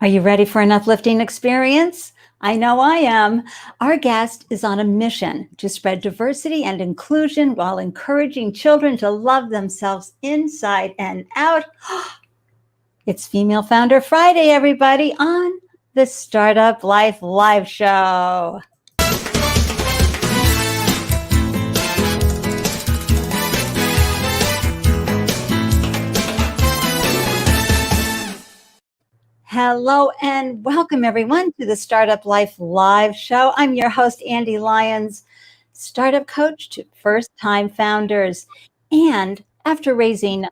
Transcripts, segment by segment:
Are you ready for an uplifting experience? I know I am. Our guest is on a mission to spread diversity and inclusion while encouraging children to love themselves inside and out. It's Female Founder Friday, everybody, on the Startup Life Live Show. Hello and welcome everyone to the Startup Life Live Show. I'm your host, Ande, Lyons, startup coach to first-time founders. And after raising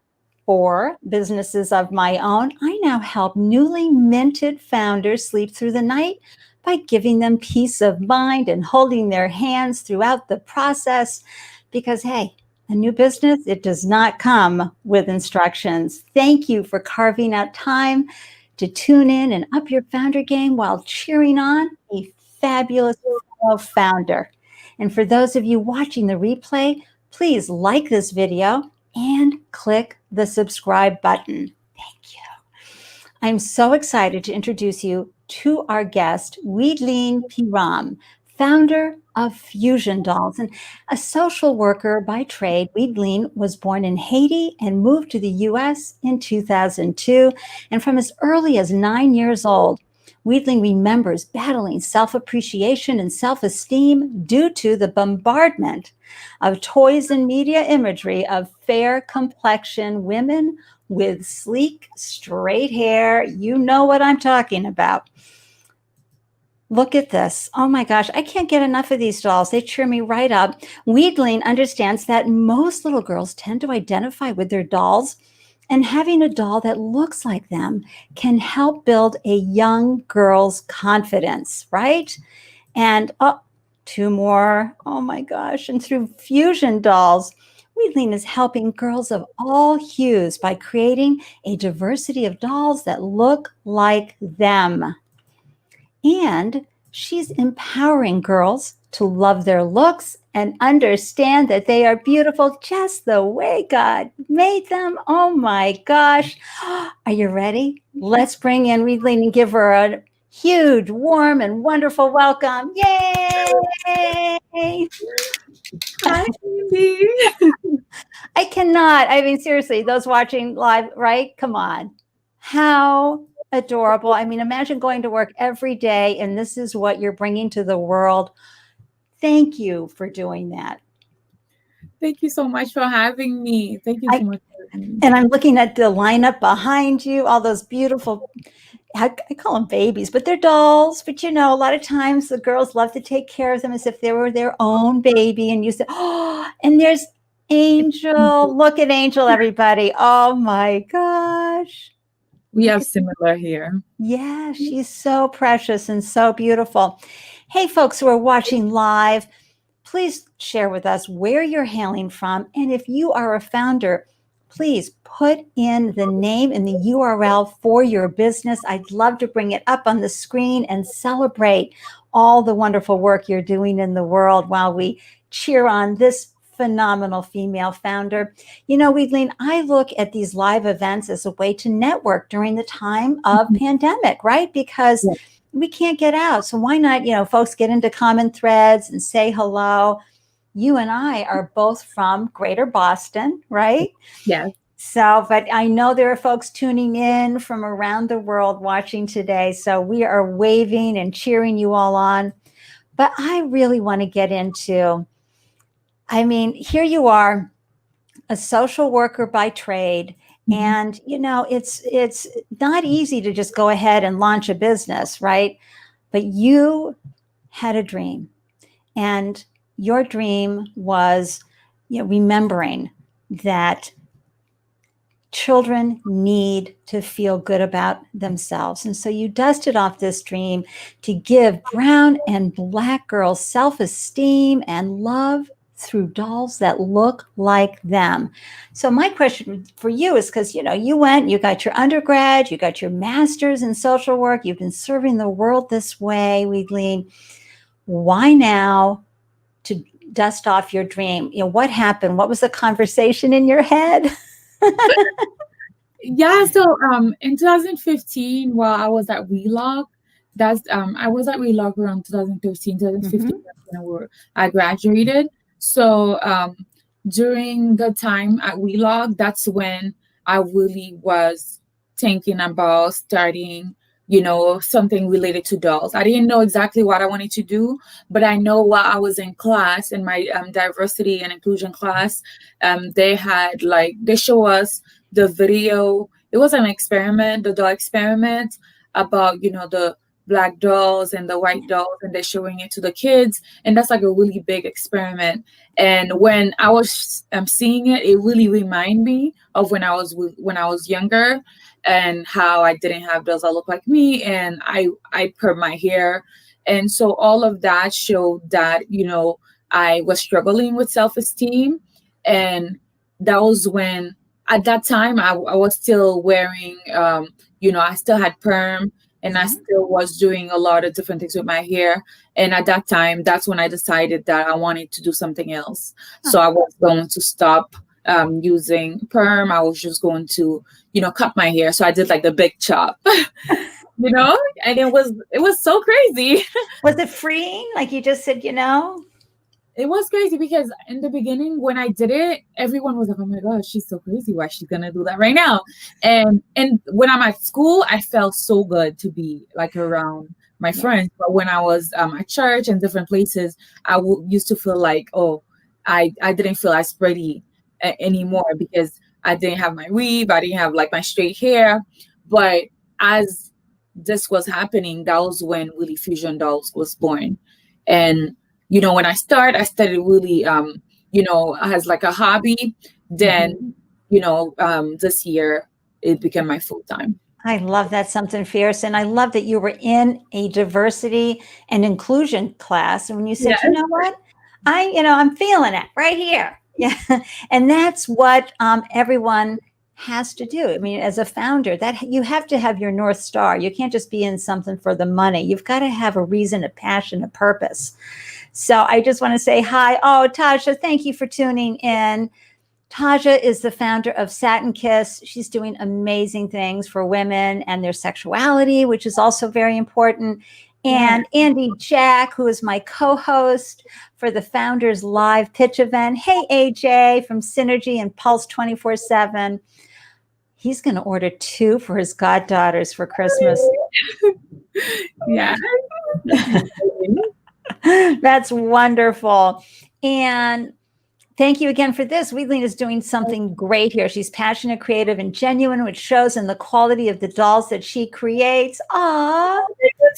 4 businesses of my own, I now help newly minted founders sleep through the night by giving them peace of mind and holding their hands throughout the process. Because, hey, a new business, it does not come with instructions. Thank you for carving out time to tune in and up your founder game while cheering on a fabulous fellow founder. And for those of you watching the replay, please like this video and click the subscribe button. Thank you. I'm so excited to introduce you to our guest, Widline Pyrame, founder of Fusion Dolls and a social worker by trade. Widline was born in Haiti and moved to the US in 2002. And from as early as 9 years old, Widline remembers battling self-appreciation and self-esteem due to the bombardment of toys and media imagery of fair complexion women with sleek, straight hair. You know what I'm talking about. Look at this. Oh my gosh, I can't get enough of these dolls. They cheer me right up. Widline understands that most little girls tend to identify with their dolls, and having a doll that looks like them can help build a young girl's confidence, right? And 2 more. Oh my gosh. And through Fusion Dolls, Widline is helping girls of all hues by creating a diversity of dolls that look like them. And she's empowering girls to love their looks and understand that they are beautiful just the way God made them. Oh my gosh. Are you ready? Let's bring in Widline and give her a huge, warm, and wonderful welcome. Yay! Hi, Ande. I cannot. I mean, seriously, those watching live, right? Come on. How adorable. I mean, imagine going to work every day and this is what you're bringing to the world. Thank you for doing that. Thank you so much for having me. Thank you so much for having me. And I'm looking at the lineup behind you, all those beautiful, I call them babies, but they're dolls. But you know, a lot of times the girls love to take care of them as if they were their own baby. And you say, oh, and there's Angel. Look at Angel, everybody. Oh my gosh. We have similar here. Yeah, she's so precious and so beautiful. Hey, folks who are watching live, please share with us where you're hailing from. And if you are a founder, please put in the name and the URL for your business. I'd love to bring it up on the screen and celebrate all the wonderful work you're doing in the world while we cheer on this phenomenal female founder. You know, Widline, I look at these live events as a way to network during the time of pandemic, right? Because we can't get out. So why not, you know, folks get into common threads and say hello. You and I are both from Greater Boston, right? Yes. So, but I know there are folks tuning in from around the world watching today. So we are waving and cheering you all on. But I really want to get into, I mean, here you are, a social worker by trade. And, you know, it's not easy to just go ahead and launch a business, right? But you had a dream, and your dream was, you know, remembering that children need to feel good about themselves. And so you dusted off this dream to give brown and black girls self-esteem and love through dolls that look like them. So my question for you is, because, you know, you went, you got your undergrad, you got your master's in social work, you've been serving the world this way, Widline. Why now to dust off your dream? You know, what happened? What was the conversation in your head? Yeah, so in 2015, while I was at Wheelock, I was at Wheelock around 2013, 2015, Hmm. that's when I graduated. So during the time at Wheelock, that's when I really was thinking about starting, something related to dolls. I didn't know exactly what I wanted to do, but I know while I was in class, in my diversity and inclusion class, they show us the video. It was an experiment, the doll experiment about, the black dolls and the white dolls, and they're showing it to the kids. And that's like a really big experiment. And when I was seeing it, it really reminded me of when I was younger, and how I didn't have dolls that look like me, and I perm my hair. And so all of that showed that, I was struggling with self-esteem. And that was when, at that time, I was still wearing, I still had perm, and I still was doing a lot of different things with my hair. And at that time, that's when I decided that I wanted to do something else. So I was going to stop using perm. I was just going to, cut my hair. So I did like the big chop, and it was so crazy. Was it freeing? Like you just said, It was crazy because in the beginning when I did it, everyone was like, "Oh my gosh, she's so crazy. Why is she gonna do that right now?" And when I'm at school, I felt so good to be like around my Yeah. friends. But when I was at church and different places, used to feel like, oh, I didn't feel as pretty anymore because I didn't have my weave, I didn't have like my straight hair. But as this was happening, that was when Willie Fusion Dolls was born. And when I started really, as like a hobby. Then, Mhm. this year it became my full time. I love that, something fierce. And I love that you were in a diversity and inclusion class. And when you said, you Yes. know what, I'm feeling it right here. Yeah. And that's what everyone has to do. I mean, as a founder, that you have to have your North Star. You can't just be in something for the money. You've got to have a reason, a passion, a purpose. So I just want to say hi. Oh, Tasha, thank you for tuning in. Taja is the founder of Satin Kiss. She's doing amazing things for women and their sexuality, which is also very important. Yeah. And Andy Jack, who is my co-host for the Founders Live Pitch event. Hey, AJ from Synergy and Pulse 24/7. He's going to order 2 for his goddaughters for Christmas. Yeah. That's wonderful. And thank you again for this. Widline is doing something great here. She's passionate, creative, and genuine, which shows in the quality of the dolls that she creates. Aww.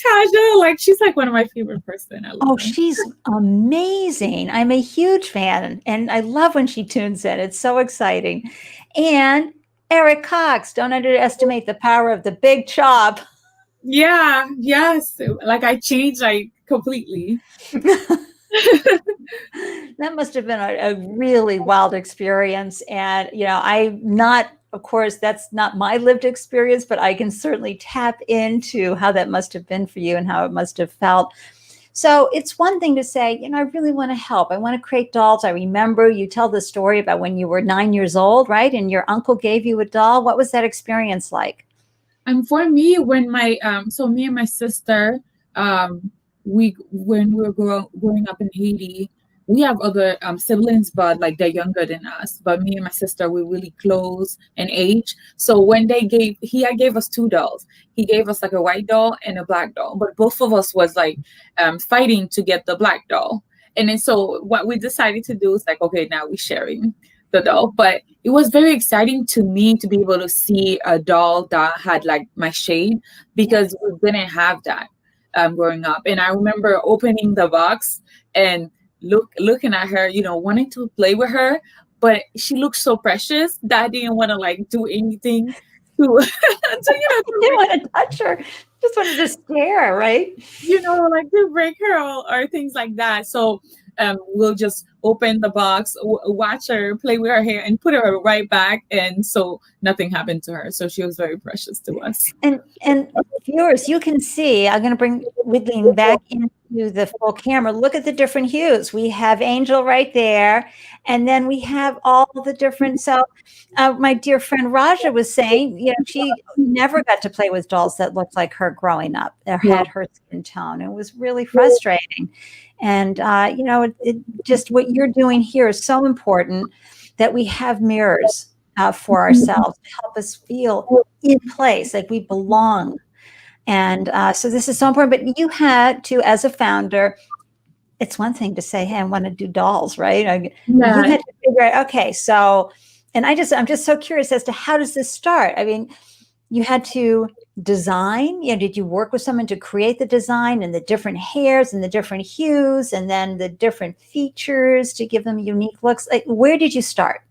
Tasha, like she's like one of my favorite person. I love Oh, her. she's amazing. I'm a huge fan, and I love when she tunes in. It's so exciting. And Eric Cox, don't underestimate the power of the big chop. Yeah, yes. Like I changed like completely. That must have been a really wild experience. And, I'm not, of course, that's not my lived experience, but I can certainly tap into how that must have been for you and how it must have felt. So it's one thing to say, I really want to help. I want to create dolls. I remember you tell the story about when you were 9 years old, right? And your uncle gave you a doll. What was that experience like? And for me, when me and my sister, we when we were growing up in Haiti, we have other siblings, but like they're younger than us. But me and my sister, we're really close in age. So when he gave us 2 dolls. He gave us like a white doll and a black doll. But both of us was like fighting to get the black doll. And then so what we decided to do is like, okay, now we're sharing the doll. But it was very exciting to me to be able to see a doll that had like my shade, because we didn't have that growing up. And I remember opening the box and looking at her, wanting to play with her, but she looked so precious that I didn't want to like do anything to, You didn't want to touch her, just wanted to stare, right? like to break her or things like that. So we'll just open the box, watch her play with her hair, and put her right back. And so nothing happened to her. So she was very precious to us. And viewers, you can see, I'm going to bring Widline back into the full camera. Look at the different hues. We have Angel right there, and then we have all the different. So, my dear friend Raja was saying, she never got to play with dolls that looked like her growing up or had her skin tone. It was really frustrating. And, just what you're doing here is so important that we have mirrors for ourselves to help us feel in place, like we belong. And so this is so important. But you had to, as a founder, it's one thing to say, hey, I want to do dolls, right? You had to figure out, okay, so, and I'm just so curious as to how does this start? I mean, you had to design, did you work with someone to create the design and the different hairs and the different hues and then the different features to give them unique looks? Like, where did you start?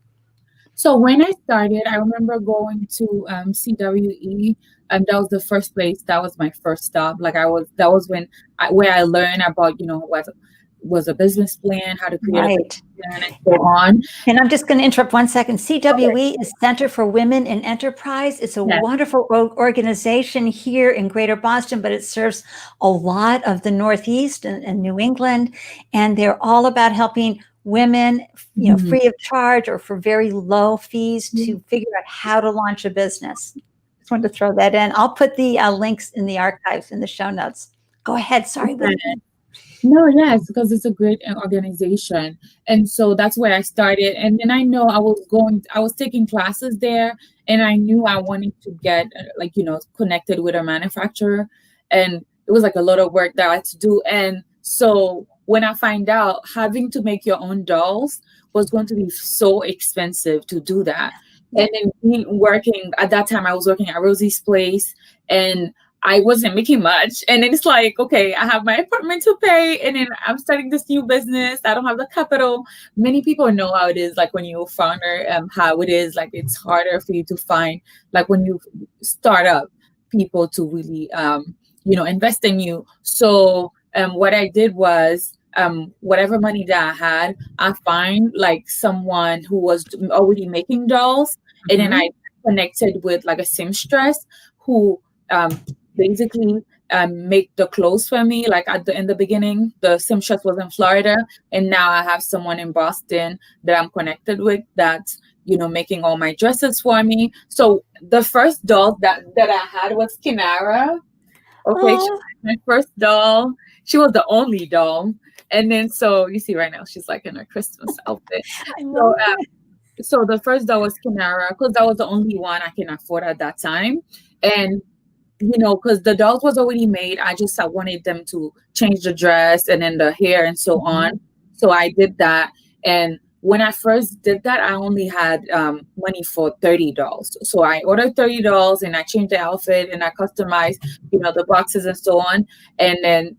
So when I started, I remember going to CWE, and that was the first place. That was my first stop. That was where I learned about, what was a business plan, how to create a business plan, and so on. And I'm just going to interrupt 1 second. CWE is Center for Women in Enterprise. It's a wonderful organization here in Greater Boston, but it serves a lot of the Northeast and New England, and they're all about helping women, free of charge or for very low fees to figure out how to launch a business. Just wanted to throw that in. I'll put the links in the archives in the show notes. Go ahead. Sorry. No, yes, because it's a great organization. And so that's where I started. And then I know I was taking classes there, and I knew I wanted to get connected with a manufacturer. And it was like a lot of work that I had to do. And so when I find out having to make your own dolls was going to be so expensive to do that. And then working at that time, I was working at Rosie's place, and I wasn't making much. And then it's like, okay, I have my apartment to pay, and then I'm starting this new business. I don't have the capital. Many people know how it is, like when you're a founder, how it is, like it's harder for you to find, like when you start up, people to really, invest in you. So what I did was, whatever money that I had, I find like someone who was already making dolls, and then I connected with like a seamstress who basically make the clothes for me. Like in the beginning, the seamstress was in Florida, and now I have someone in Boston that I'm connected with that's making all my dresses for me. So the first doll that I had was Kinara. Okay, she was my first doll. She was the only doll. And then, so you see right now, she's like in her Christmas outfit. So the first doll was Kinara, because that was the only one I can afford at that time. And, because the dolls was already made, I wanted them to change the dress and then the hair and so on. So I did that. And when I first did that, I only had money for 30 dolls. So I ordered 30 dolls, and I changed the outfit, and I customized, the boxes and so on. And then,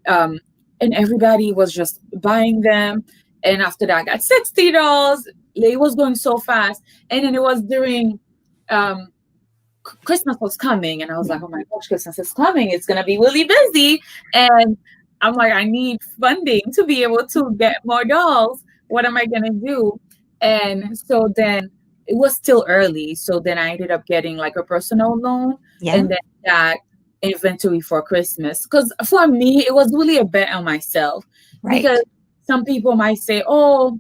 and everybody was just buying them. And after that, I got 60 dolls. It was going so fast. And then it was during Christmas was coming, and I was like, oh my gosh, Christmas is coming. It's going to be really busy. And I'm like, I need funding to be able to get more dolls. What am I going to do? And so then it was still early. So then I ended up getting like a personal loan, and then that inventory for Christmas. Because for me, it was really a bet on myself. Right. Because some people might say, oh,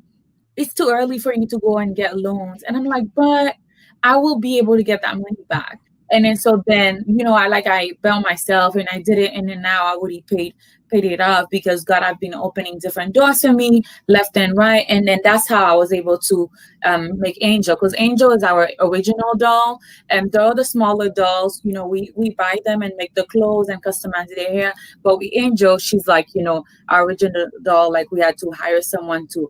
it's too early for you to go and get loans. And I'm like, but I will be able to get that money back. And then so then, I bet on myself, and I did it. And then now I already paid it off, because God have been opening different doors for me left and right. And then that's how I was able to make Angel, because Angel is our original doll, and the other smaller dolls, we buy them and make the clothes and customize their hair. But with Angel, she's like, our original doll. Like we had to hire someone to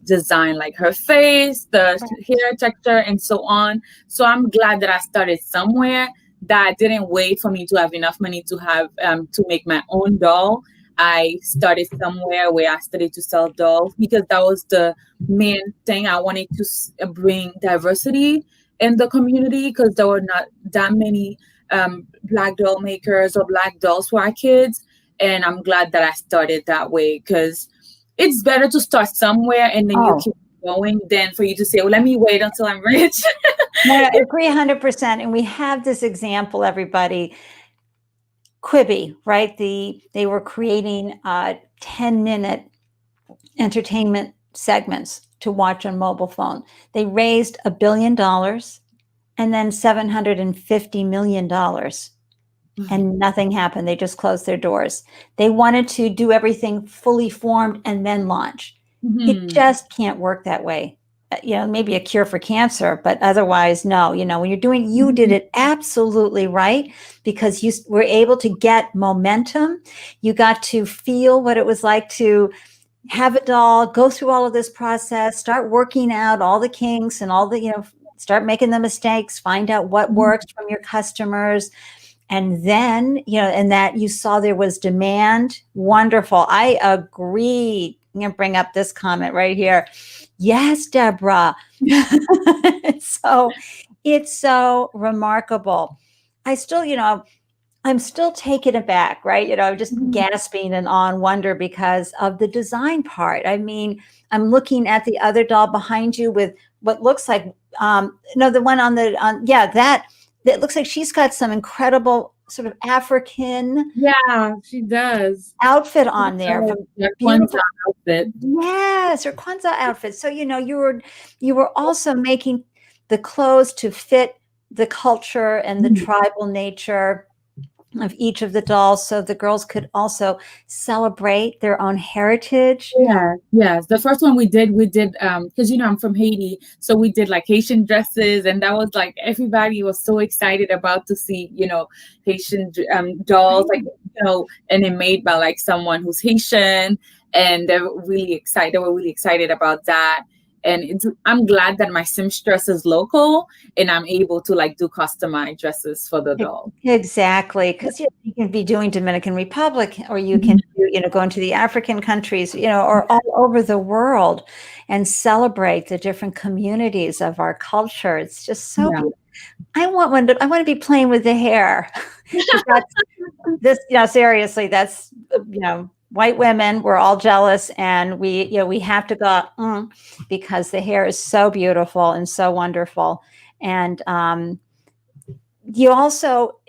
design like her face, the hair texture, and so on. So I'm glad that I started somewhere, that I didn't wait for me to have enough money to have to make my own doll. I started somewhere where I started to sell dolls, because that was the main thing. I wanted to bring diversity in the community, because there were not that many Black doll makers or Black dolls for our kids. And I'm glad that I started that way, because it's better to start somewhere and then you keep going than for you to say, well, let me wait until I'm rich. No, I agree 100%. And we have this example, everybody. Quibi, right? They were creating 10-minute entertainment segments to watch on mobile phone. They raised $1 billion and then $750 million. And nothing happened. They just closed their doors. They wanted to do everything fully formed and then launch. It just can't work that way. Maybe a cure for cancer, but otherwise, no. When you're doing, you did it absolutely right, because you were able to get momentum. You got to feel what it was like to have a doll, go through all of this process, start working out all the kinks and all the, start making the mistakes, find out what works from your customers. And then, and that you saw there was demand. Wonderful. I agree. I'm going to bring up this comment right here. Yes, Deborah. So it's so remarkable. I still, I'm still taken aback, right? Just gasping and awe and wonder because of the design part. I mean, I'm looking at the other doll behind you with what looks like, the one that looks like she's got some incredible sort of African she does outfit on there. Kwanzaa outfit. Yes, her Kwanzaa outfit. So, you were also making the clothes to fit the culture and the tribal nature of each of the dolls, so the girls could also celebrate their own heritage. Yes. The first one we did because I'm from Haiti, so we did like Haitian dresses, and that was like everybody was so excited about to see Haitian dolls, like and it made by like someone who's Haitian, and they were really excited about that. And I'm glad that my seamstress is local and I'm able to like do customized dresses for the doll. Exactly. Because you can be doing Dominican Republic, or you can go into the African countries, or all over the world and celebrate the different communities of our culture. It's just so beautiful. I want to be playing with the hair. Seriously, that's, white women, we're all jealous, and we have to go because the hair is so beautiful and so wonderful. And you also,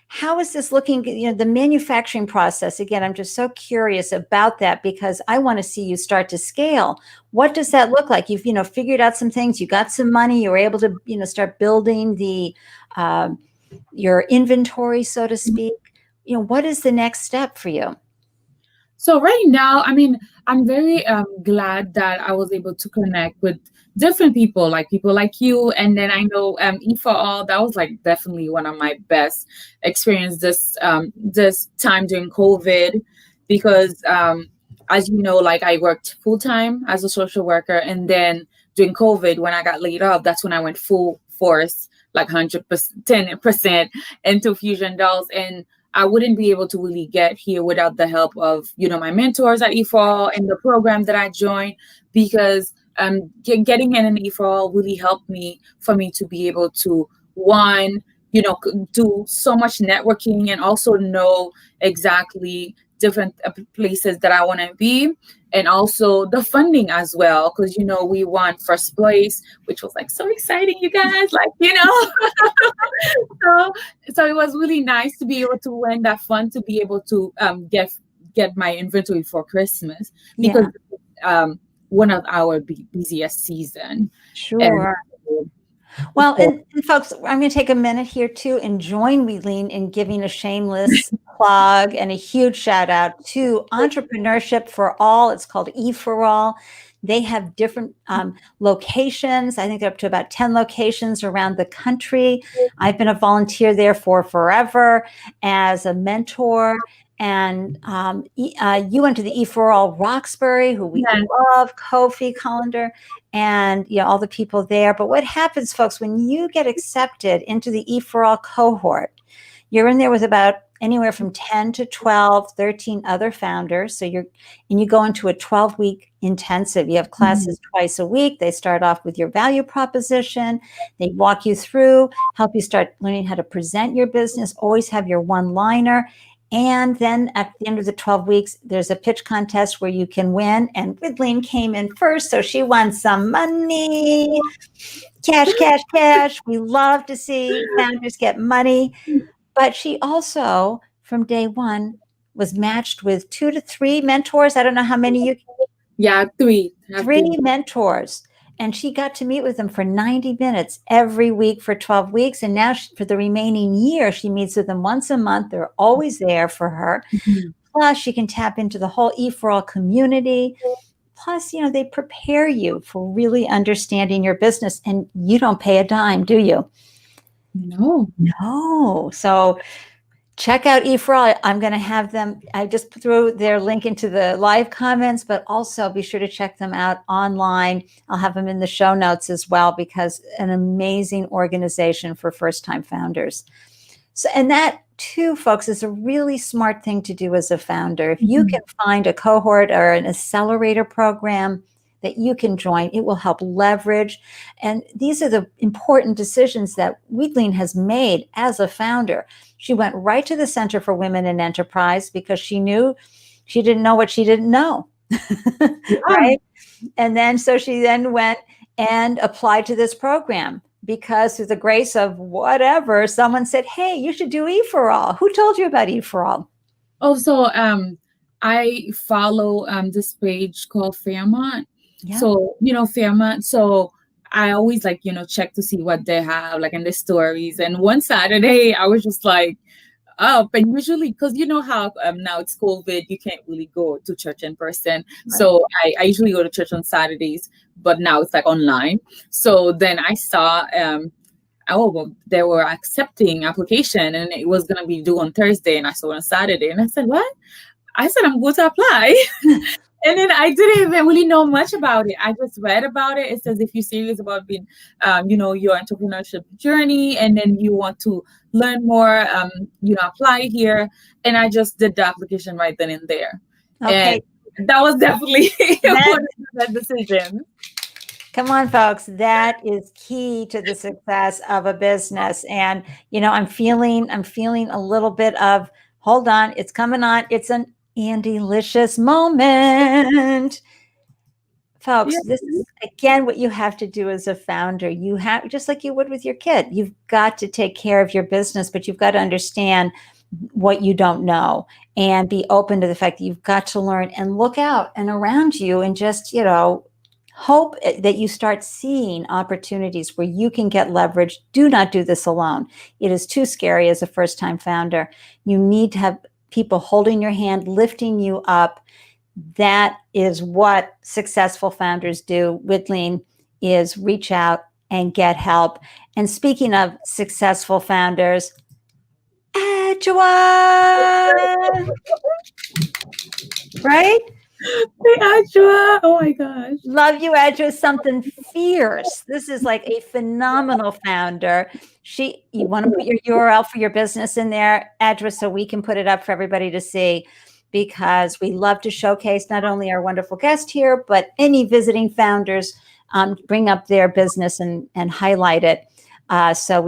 how is this looking, the manufacturing process? Again, I'm just so curious about that because I want to see you start to scale. What does that look like? You've, figured out some things, you got some money, you were able to, start building your inventory, so to speak. What is the next step for you? So right now, I mean, I'm very glad that I was able to connect with different people like you. And then I know EforAll, that was like definitely one of my best experience this time during COVID, because as you know, like I worked full time as a social worker, and then during COVID, when I got laid off, that's when I went full force, like 110% into Fusion Dolls. And I wouldn't be able to really get here without the help of, my mentors at EforAll and the program that I joined, because getting in an EforAll really helped for me to be able to, one, do so much networking and also know exactly different places that I want to be, and also the funding as well, because we won first place, which was like so exciting, you guys, like so it was really nice to be able to win that fund, to be able to get my inventory for Christmas, because one of our busiest season. Sure. Well, and folks, I'm going to take a minute here too and join Widline in giving a shameless plug and a huge shout out to Entrepreneurship for All. It's called EforAll. They have different locations. I think they're up to about 10 locations around the country. I've been a volunteer there for forever as a mentor. And you went to the EforAll Roxbury, who we love, Kofi Collender, and all the people there. But what happens, folks, when you get accepted into the EforAll cohort, you're in there with about anywhere from 10 to 12, 13 other founders. So you go into a 12-week intensive. You have classes twice a week. They start off with your value proposition. They walk you through, help you start learning how to present your business, always have your one-liner. And then at the end of the 12 weeks, there's a pitch contest where you can win. And Widline came in first, so she won some money. Cash, cash, cash. We love to see founders get money. But she also from day one was matched with 2 to 3 mentors. I don't know how many you Yeah, three have 3 been. mentors. And she got to meet with them for 90 minutes every week for 12 weeks. And now for the remaining year, she meets with them once a month. They're always there for her. Mhm. Plus, she can tap into the whole EforAll community. Plus, they prepare you for really understanding your business. And you don't pay a dime, do you? No. No. So check out EforAll. I'm going to have them. I just threw their link into the live comments, but also be sure to check them out online. I'll have them in the show notes as well, because an amazing organization for first-time founders. So, and that too, folks, is a really smart thing to do as a founder. If you can find a cohort or an accelerator program that you can join, it will help leverage. And these are the important decisions that Widline has made as a founder. She went right to the Center for Women in Enterprise because she knew she didn't know what she didn't know, right? And then so she then went and applied to this program because through the grace of whatever, someone said, hey, you should do EforAll. Who told you about EforAll? Oh, so I follow this page called Fairmont. Yeah. So, Fairmont. So I always check to see what they have like in the stories. And one Saturday I was just like up, and usually because you know how now it's COVID, you can't really go to church in person. Right. So I usually go to church on Saturdays, but now it's like online. So then I saw well, they were accepting application and it was gonna be due on Thursday, and I saw it on Saturday, and I said, "What?" I said, "I'm going to apply." And then I didn't even really know much about it. I just read about it. It says if you're serious about being, your entrepreneurship journey, and then you want to learn more, apply here. And I just did the application right then and there. Okay. And that was definitely that decision. Come on, folks. That is key to the success of a business. And, I'm feeling a little bit of, hold on, it's coming on. It's an Andelicious moment. Folks, this is, again, what you have to do as a founder. You have, just like you would with your kid, you've got to take care of your business, but you've got to understand what you don't know and be open to the fact that you've got to learn and look out and around you and just, hope that you start seeing opportunities where you can get leverage. Do not do this alone. It is too scary as a first-time founder. You need to have people holding your hand, lifting you up. That is what successful founders do. Widline is reach out and get help. And speaking of successful founders, Adjoa, right? Adjoa, oh my gosh. Love you, Adjoa. Something fierce. This is like a phenomenal founder. You want to put your URL for your business in there, Adjoa, so we can put it up for everybody to see, because we love to showcase not only our wonderful guest here, but any visiting founders, bring up their business and highlight it, so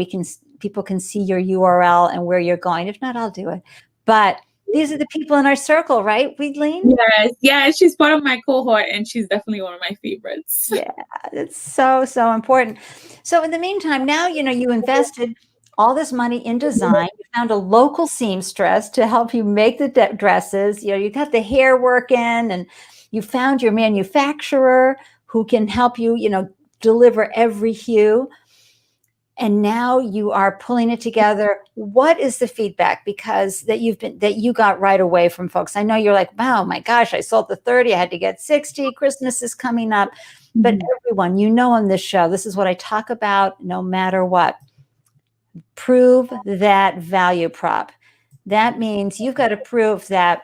people can see your URL and where you're going. If not, I'll do it. But these are the people in our circle, right, Widline? Yes, she's part of my cohort, and she's definitely one of my favorites. Yeah, it's so, so important. So in the meantime, now, you invested all this money in design. You found a local seamstress to help you make the dresses. You got the hair work in, and you found your manufacturer who can help you, deliver every hue. And now you are pulling it together. What is the feedback? Because that you got right away from folks. I know you're like, wow, my gosh, I sold the 30, I had to get 60. Christmas is coming up. But everyone, on this show, this is what I talk about no matter what. Prove that value prop. That means you've got to prove that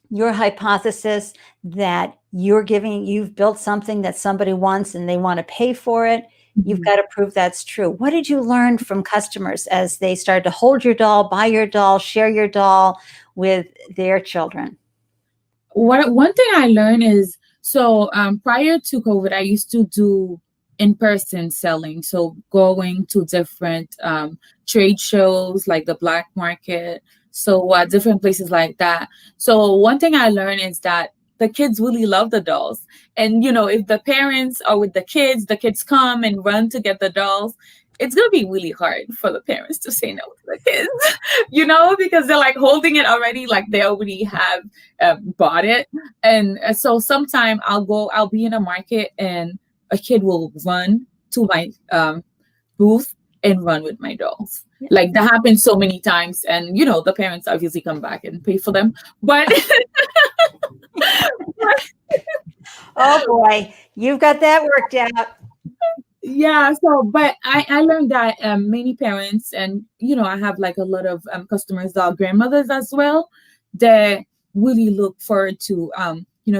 your hypothesis that you've built something that somebody wants and they want to pay for it. You've got to prove that's true. What did you learn from customers as they started to hold your doll, buy your doll, share your doll with their children? One thing I learned is, prior to COVID, I used to do in-person selling. So going to different trade shows like the black market. So different places like that. So one thing I learned is that the kids really love the dolls. And, if the parents are with the kids come and run to get the dolls. it's gonna be really hard for the parents to say no to the kids, because they're like holding it already, like they already have bought it. And so sometime I'll be in a market and a kid will run to my booth and run with my dolls. Yeah. Like that happens so many times, and the parents obviously come back and pay for them, but Oh boy, you've got that worked out. yeah. So but I learned that many parents, and I have like a lot of customers that are grandmothers as well, that really look forward to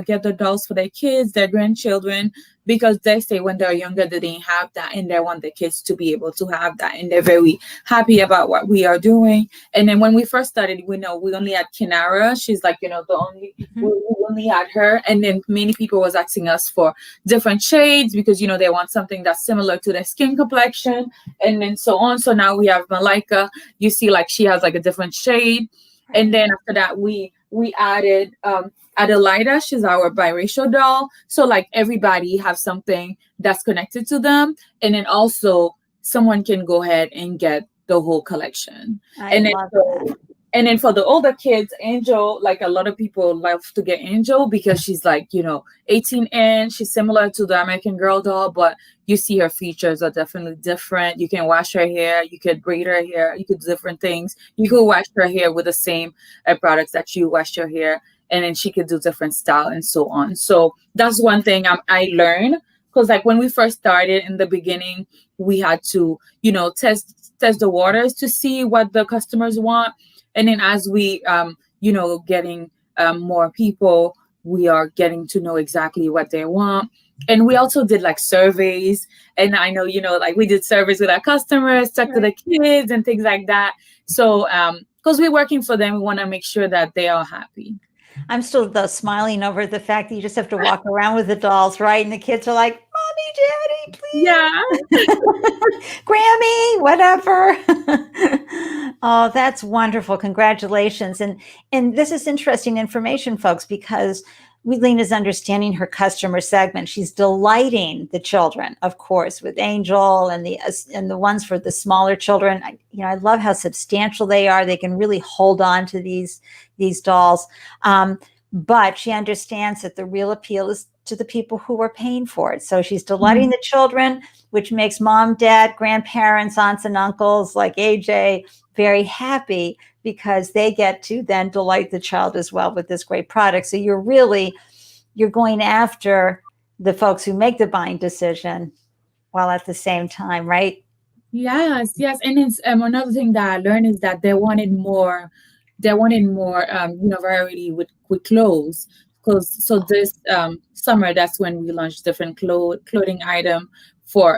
get the dolls for their kids, their grandchildren, because they say when they're younger they didn't have that, and they want the kids to be able to have that, and they're very happy about what we are doing. And then when we first started, we only had Kinara. She's like the only we only had her, and then many people was asking us for different shades because they want something that's similar to their skin complexion, and then so on. So now we have Malika. You see, like she has like a different shade, and then after that we added Adelaida. She's our biracial doll, so like everybody have something that's connected to them, and then also someone can go ahead and get the whole collection. I And then love that. and then for the older kids, Angel, like a lot of people love to get Angel because she's like, 18-inch. She's similar to the American Girl doll, but you see her features are definitely different. You can wash her hair, you could braid her hair, you could do different things. You could wash her hair with the same products that you wash your hair, and then she could do different style and so on. So that's one thing I learned, because like when we first started in the beginning, we had to, test the waters to see what the customers want. And then as we, getting more people, we are getting to know exactly what they want. And we also did like surveys. And I know, like we did surveys with our customers, talk to the kids and things like that. So, because we're working for them, we want to make sure that they are happy. I'm still though smiling over the fact that you just have to walk around with the dolls, right? And the kids are like, "Mommy, Daddy, please, Yeah. Grammy, whatever." Oh, that's wonderful! Congratulations! And this is interesting information, folks, because Widline is understanding her customer segment. She's delighting the children, of course, with Angel and the ones for the smaller children. I love how substantial they are. They can really hold on to these dolls. But she understands that the real appeal is to the people who are paying for it. So she's delighting the children, which makes mom, dad, grandparents, aunts and uncles like AJ very happy, because they get to then delight the child as well with this great product. So you're going after the folks who make the buying decision while at the same time, right? Yes. And it's another thing that I learned is that they wanted more variety with clothes. So this summer, that's when we launched different clothing item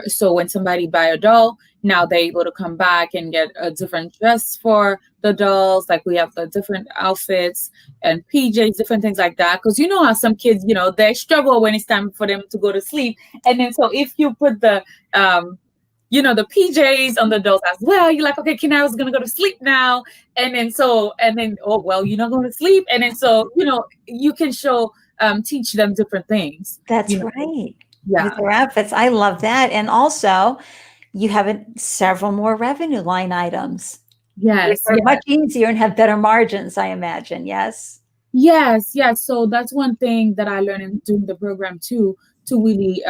so when somebody buy a doll, now they're able to come back and get a different dress for the dolls. Like we have the different outfits and PJs, different things like that. Because you know how some kids, they struggle when it's time for them to go to sleep. And then so if you put the the PJs on the dolls as well, you're like, okay, Kinara's gonna go to sleep now. And then oh well, you're not going to sleep. And then so you can teach them different things. That's right. Yeah. With their outfits. I love that. And also you have several more revenue line items. Yes. They're much easier and have better margins, I imagine. Yes. Yes. So that's one thing that I learned during the program too, to really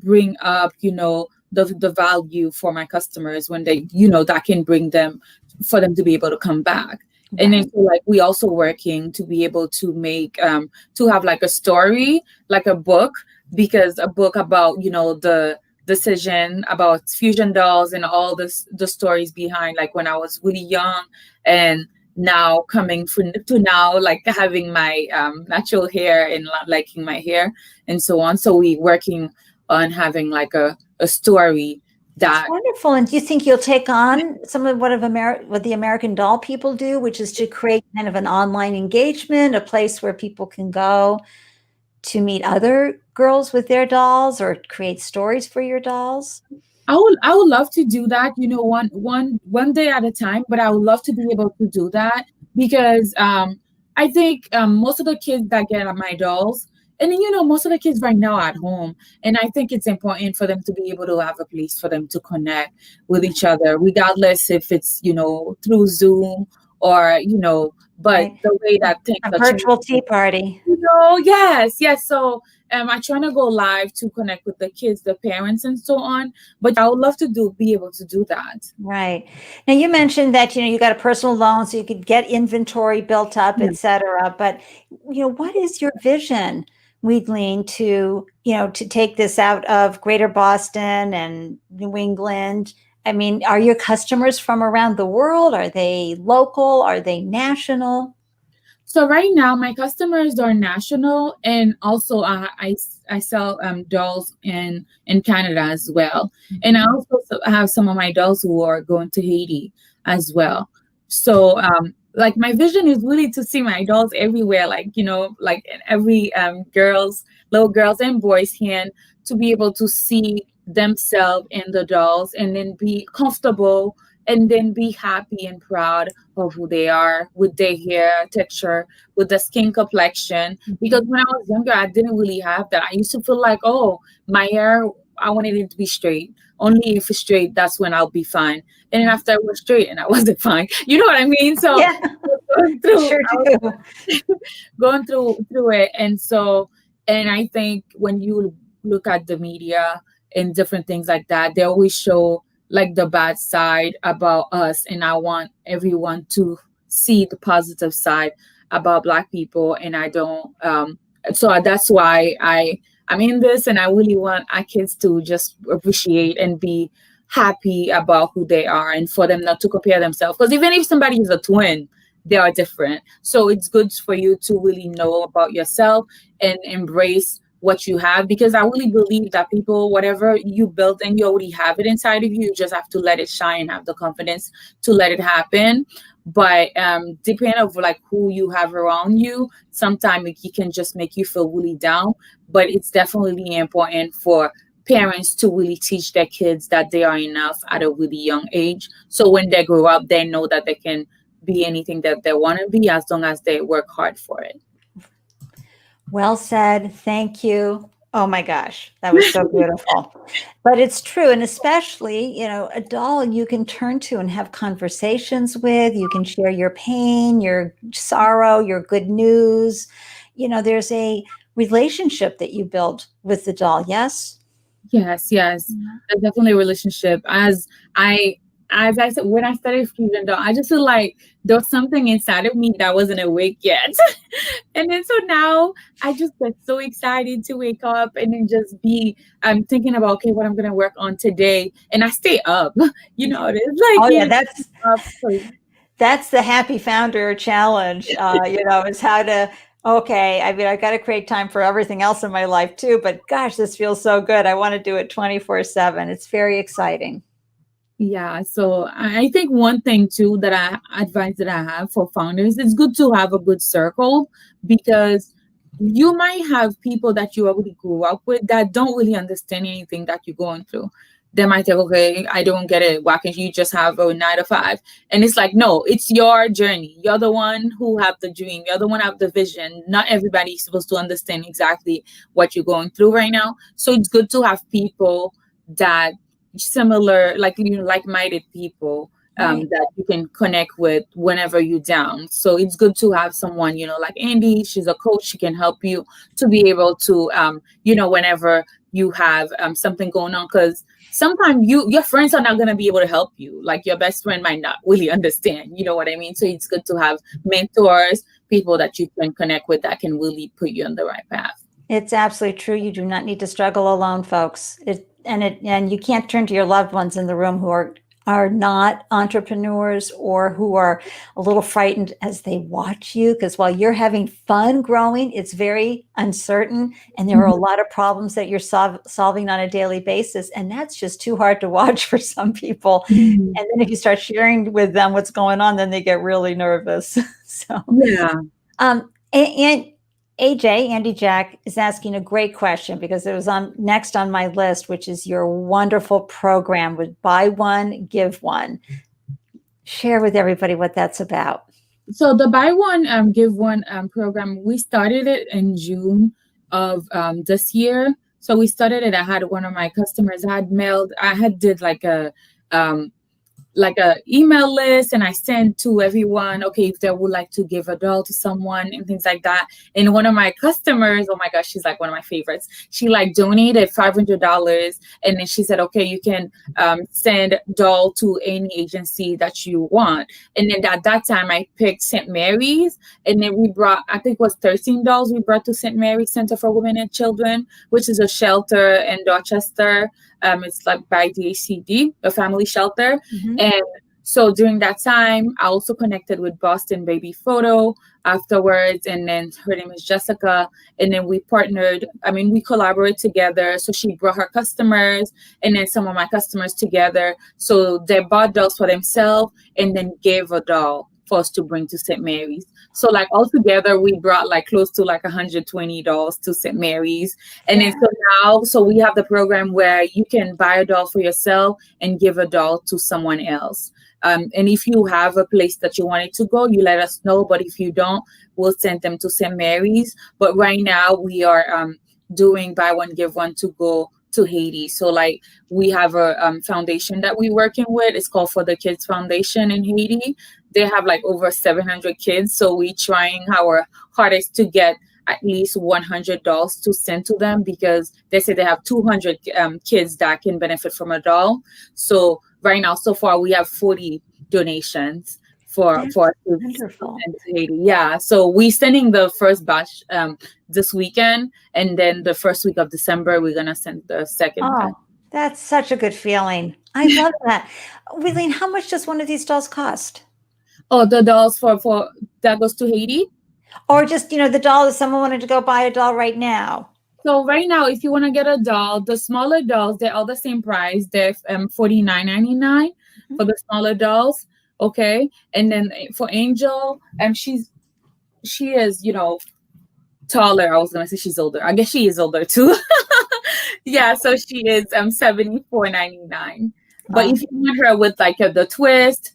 bring up the value for my customers when they that can bring them for them to be able to come back. Right. And then so like we also working to be able to make to have like a story, like a book, because a book about the decision about fusion dolls and all the stories behind, like when I was really young and now coming to now like having my natural hair and liking my hair and so on. So we working on having like a story. That's wonderful. And do you think you'll take on some of what the American Doll people do, which is to create kind of an online engagement, a place where people can go to meet other girls with their dolls or create stories for your dolls? I would love to do that, one day at a time, but I would love to be able to do that because I think most of the kids that get my dolls, And then, you know, most of the kids right now are at home. And I think it's important for them to be able to have a place for them to connect with each other, regardless if it's, you know, through Zoom or, you know, but Right. the way that things A are changing. virtual tea party. You know, yes, yes. So I trying to go live to connect with the kids, the parents, and so on. But I would love to be able to do that. Right. Now you mentioned that, you got a personal loan so you could get inventory built up, Yeah. et cetera. But, what is your vision, Weedling, to take this out of Greater Boston and New England? I mean, are your customers from around the world? Are they local? Are they national? So right now, my customers are national, and also I sell dolls in Canada as well, and I also have some of my dolls who are going to Haiti as well. So like my vision is really to see my dolls everywhere, like you know, like in every little girls and boys hand, to be able to see themselves in the dolls and then be comfortable and then be happy and proud of who they are with their hair texture, with the skin complexion. Because when I was younger, I didn't really have that. I used to feel like, oh, my hair, I wanted it to be straight. Only if it's straight, that's when I'll be fine. And then after I was straight and I wasn't fine. You know what I mean? So Yeah, going I through, sure I was do. going through it. And so, and I think when you look at the media and different things like that, they always show like the bad side about us, and I want everyone to see the positive side about Black people. And I don't so that's why I'm in this, and I really want our kids to just appreciate and be happy about who they are, and for them not to compare themselves, because even if somebody is a twin, they are different. So it's good for you to really know about yourself and embrace what you have, because I really believe that people, whatever you build and you already have it inside of you, you just have to let it shine, have the confidence to let it happen. But depending of like who you have around you, sometimes it can just make you feel really down. But it's definitely important for parents to really teach their kids that they are enough at a really young age, so when they grow up they know that they can be anything that they want to be, as long as they work hard for it. Well said. Thank you. Oh my gosh, that was so beautiful. But it's true. And especially, a doll you can turn to and have conversations with. You can share your pain, your sorrow, your good news. There's a relationship that you build with the doll. Yes? Yes, yes. Yeah. There's definitely a relationship. I as I said, when I started Fusion Doll, I just feel like there was something inside of me that wasn't awake yet. And then so now I just get so excited to wake up and then just be thinking about, okay, what I'm gonna work on today. And I stay up. You know, it's like Oh yeah, you that's up. So that's the happy founder challenge. Is how to, okay, I mean, I got to create time for everything else in my life too, but gosh, this feels so good. I want to do it 24/7. It's very exciting. yeah, so I think one thing too that I advise that I have for founders, it's good to have a good circle, because you might have people that you already grew up with that don't really understand anything that you're going through. They might think, okay, I don't get it. Why can't you just have a 9 to 5? And it's like, no, it's your journey. You're the one who have the dream. You're the one who have the vision. Not everybody is supposed to understand exactly what you're going through right now. So it's good to have people that similar, like like-minded people Right. that you can connect with whenever you're down. So it's good to have someone, like Ande. She's a coach. She can help you to be able to, whenever you have something going on, because sometimes your friends are not going to be able to help you. Like your best friend might not really understand. You know what I mean? So it's good to have mentors, people that you can connect with that can really put you on the right path. It's absolutely true. You do not need to struggle alone, folks. And you can't turn to your loved ones in the room who are not entrepreneurs or who are a little frightened as they watch you, because while you're having fun growing, it's very uncertain and there are a lot of problems that you're solving on a daily basis, and that's just too hard to watch for some people. Mhm. And then if you start sharing with them what's going on, then they get really nervous. So Yeah. and AJ, Andy Jack, is asking a great question because it was on next on my list, which is your wonderful program with buy one, give one. Share with everybody what that's about. So the buy one give one program, we started it in June of this year. So we started it. I had one of my customers, I had did um, like a email list, and I sent to everyone, okay, if they would like to give a doll to someone and things like that. And one of my customers, oh my gosh, she's like one of my favorites. She like donated $500, and then she said, okay, you can send doll to any agency that you want. And then at that time, I picked St. Mary's, and then we brought, I think it was 13 dolls we brought to St. Mary's Center for Women and Children, which is a shelter in Dorchester. It's like by the ACD, a family shelter. Mhm. And so during that time, I also connected with Boston Baby Photo afterwards. And then her name is Jessica. And then we partnered, we collaborate together. So she brought her customers and then some of my customers together. So they bought dolls for themselves and then gave a doll for us to bring to St. Mary's. So like altogether, we brought like close to like 120 dolls to St. Mary's. And then so we have the program where you can buy a doll for yourself and give a doll to someone else. And if you have a place that you wanted to go, you let us know. But if you don't, we'll send them to St. Mary's. But right now we are doing buy one, give one to go to Haiti. So like we have a foundation that we're working with. It's called For the Kids Foundation in Haiti. They have like over 700 kids. So we're trying our hardest to get at least 100 dolls to send to them, because they say they have 200 kids that can benefit from a doll. So right now, so far, we have 40 donations for Wonderful. Haiti. Yeah. So we're sending the first batch this weekend, and then the first week of December, we're going to send the second batch. Oh, that's such a good feeling. I love that. Widline, how much does one of these dolls cost? Oh, the dolls for that goes to Haiti? Or just, the doll, if someone wanted to go buy a doll right now. So right now, if you want to get a doll, the smaller dolls, they're all the same price. They're $49.99 for the smaller dolls. Okay. And then for Angel, she is, taller. I was gonna say she's older. I guess she is older too. Yeah, so she is $74.99. But if you want her with like the twist,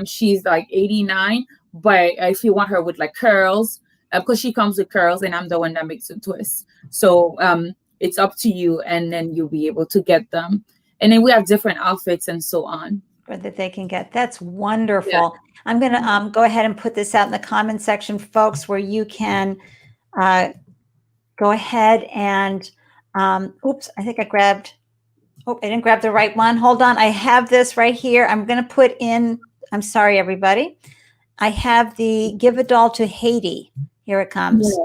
she's like $89. But if you want her with like curls, because she comes with curls, and I'm the one that makes the twist. So it's up to you, and then you'll be able to get them. And then we have different outfits and so on. That they can get. That's wonderful. Yeah. I'm going to go ahead and put this out in the comment section, folks, where you can go ahead and, oops, I think I didn't grab the right one. Hold on. I have this right here. I'm going to put in, I'm sorry, everybody. I have the Give a Doll to Haiti. Here it comes.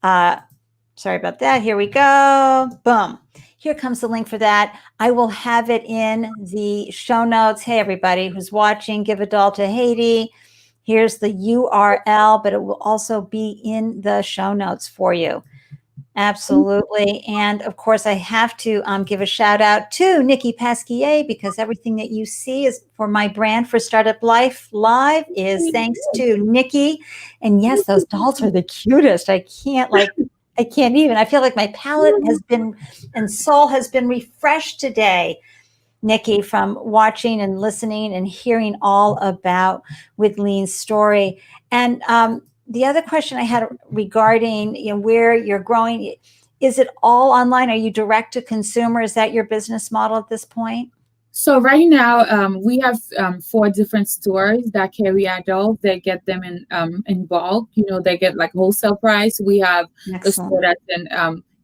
Yeah. Sorry about that. Here we go. Boom. Here comes the link for that. I will have it in the show notes. Hey, everybody who's watching, Give a Doll to Haiti. Here's the URL, but it will also be in the show notes for you. Absolutely. And of course, I have to give a shout out to Nikki Pasquier, because everything that you see is for my brand for Startup Life Live is thanks to Nikki. And yes, those dolls are the cutest. I can't even. I feel like my palate has been and soul has been refreshed today, Nikki, from watching and listening and hearing all about Widline's story. And the other question I had regarding where you're growing, is it all online? Are you direct to consumer? Is that your business model at this point? So right now, we have 4 different stores that carry adults. They get them in bulk. They get like wholesale price. We have a store that's in